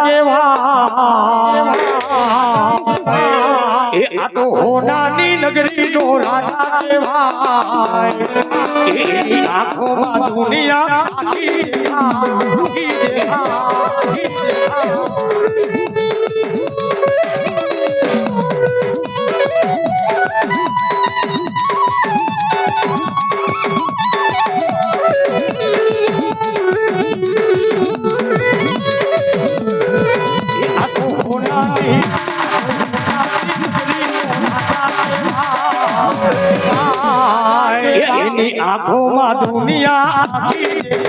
કેવા એ આ તો હોનાની નગરી નો રાજા કેવાય એની આંખોમાં દુનિયા આખી એની આંખોમાં દુનિયા આખી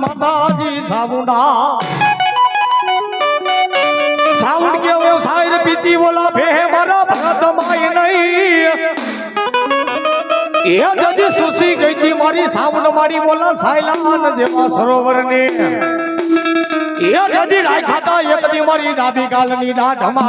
માતાજી સાઉન્ડા સાઉન્ડ કે वो साइड पीती बोला भे मारा भरत माई नहीं ये जदी सुसी गई थी मारी साउंड मारी बोला साइलान जेवा सरोवर ने ये जदी राय खाता एक दी मारी दादी गालनी डाढमा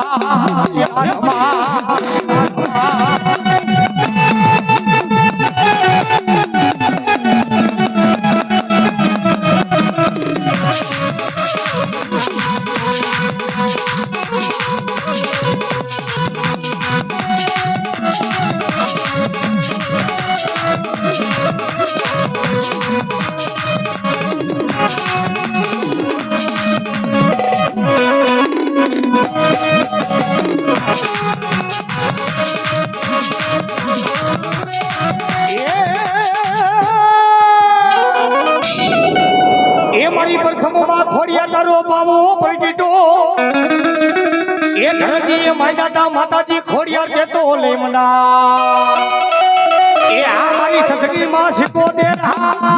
मारी प्रथम मां खोड़िया तारो बाबो प्रगटो ये धरती माता माताजी खोड़िया के तो ले मना ये हमारी सजगी मां सिको दे रहा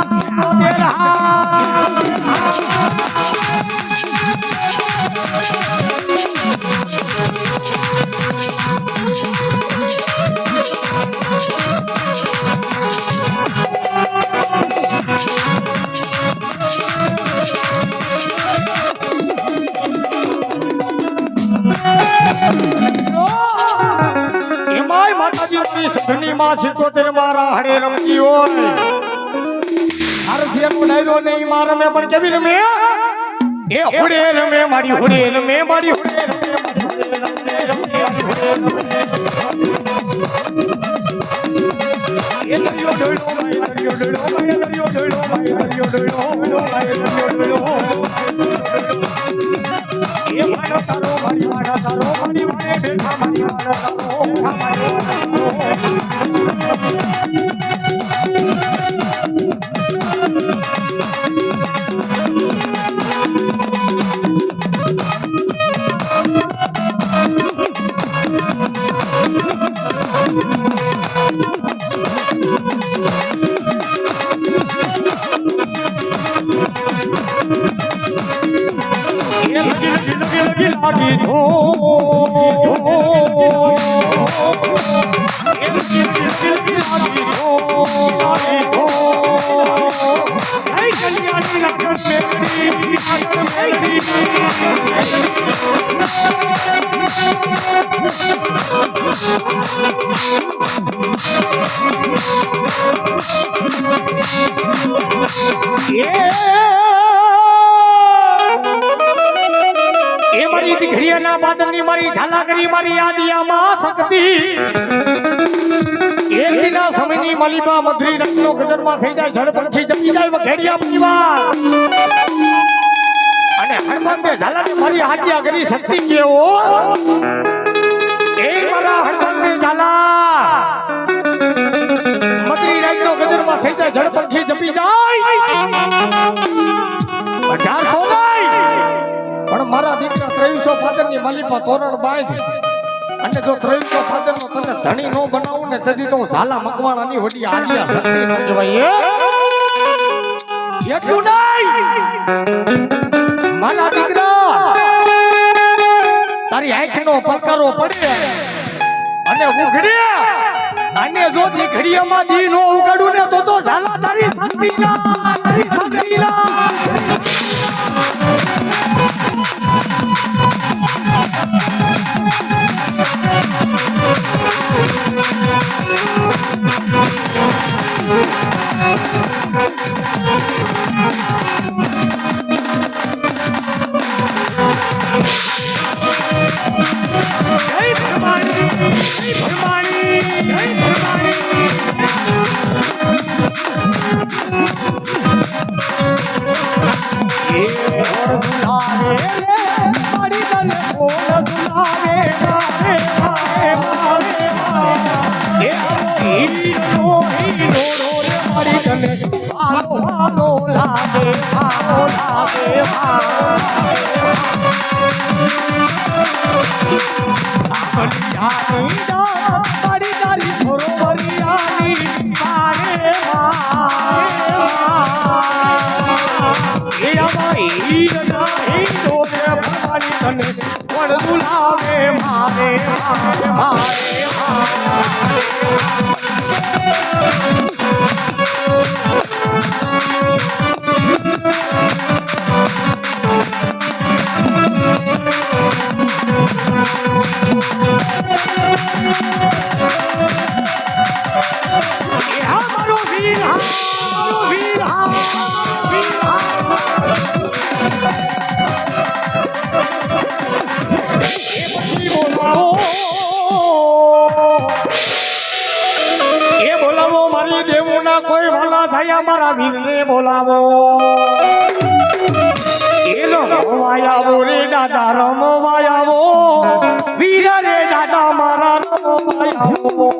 सधनी मां सिकोतेर मारा हड़े रमती होय हरसिया डायरो नहीं मार में पण केवी रमे ए हुड़े रमे मारी हुड़े रमे मारी हुड़े रमे मारी हुड़े रमे रमे ये दरियो डोलो माय दरियो डोलो माय दरियो डोलो माय दरियो डोलो माय दरियो डोलो ये मानो तारो मारी मारा तारो मारी मारे देखा मारी मारा तारो हमारे लगी धो बादनी मारी झालागरी मारी आदिया मां शक्ति एक दिना समयनी मलिबा मधुरी रत्नो गजरमा થઈ જાય જળ પંખી જમી જાય વઘેડિયા પરિવાર અને હનુમાન બે ઝાલાની મારી આદિયાગરી શક્તિ કેવો એ મારા હનુમાન બે ઝાલા મધુરી રત્નો ગજરમાં થઈ જાય જળ પંખી જમી જાય 2300 ફાદરની માલિપા તોરણ બાંધ અને જો 2300 ફાદરનો તને ધણી નો બનાવું ને તેથી તો ઝાલા મકવાણાની વડી આલિયા શક્તિ નો કહેવાય એટલું નહીં મારા દીકરા તારી આંખનો પલકારો પડે અને ઉઘડે અને જો દી ઘડિયામાં દી નો ઉગાડું ને તો ઝાલા તારી શક્તિ ના તારી શક્તિ ના મારા વીરને બોલાવો એનો રમવાયાવો રે દાદા રમવાયાવો વીર રે દાદા મારા રમવાયાવો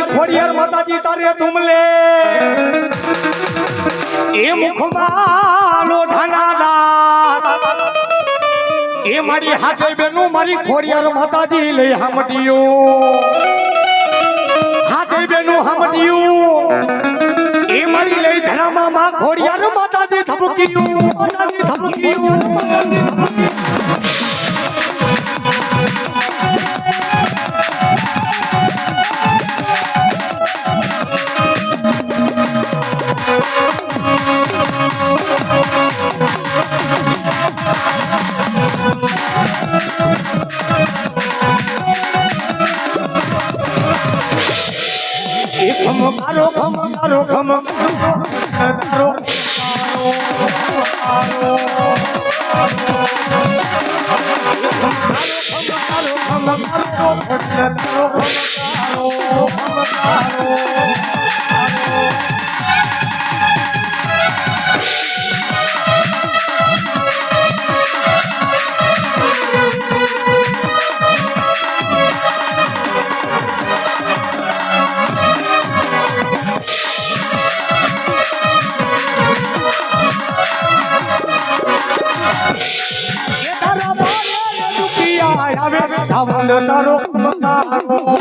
ખોડિયાર માતાજી તારે તુમલે એ મુખમાં લોઢાના દાંત એ મારી હાથે બેનું મારી ખોડિયાર માતાજી લઈ હામટીયું હાથે બેનું હામટીયું એ મારી લઈ ધરામાં માં ખોડિયાર માતાજી થબક્યું માતાજી થબક્યું તારો ખમકારો તારો તારો